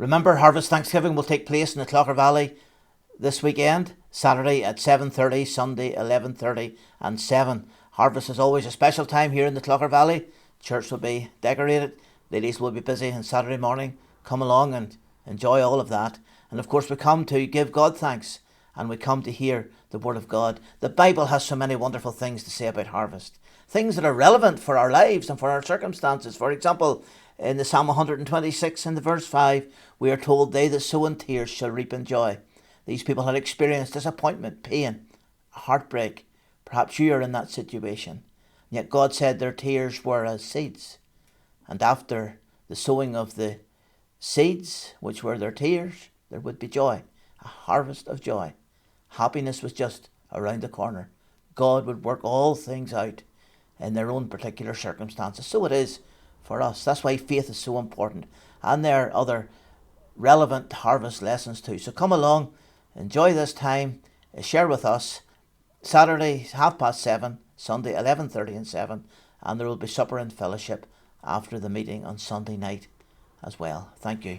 Remember, Harvest Thanksgiving will take place in the Clogher Valley this weekend, Saturday at 7:30, Sunday 11:30 and 7. Harvest is always a special time here in the Clogher Valley. Church will be decorated, ladies will be busy on Saturday morning. Come along and enjoy all of that. And of course we come to give God thanks, and we come to hear the Word of God. The Bible has so many wonderful things to say about harvest, things that are relevant for our lives and for our circumstances. For example, in the Psalm 126 in the verse 5, we are told, "They that sow in tears shall reap in joy." These people had experienced disappointment, pain, heartbreak. Perhaps you are in that situation. Yet God said their tears were as seeds. And after the sowing of the seeds, which were their tears, there would be joy, a harvest of joy. Happiness was just around the corner. God would work all things out in their own particular circumstances. So it is for us. That's why faith is so important. And there are other relevant harvest lessons too. So come along, enjoy this time, share with us. Saturday 7:30, Sunday 11:30 and 7, and there will be supper and fellowship after the meeting on Sunday night as well. Thank you.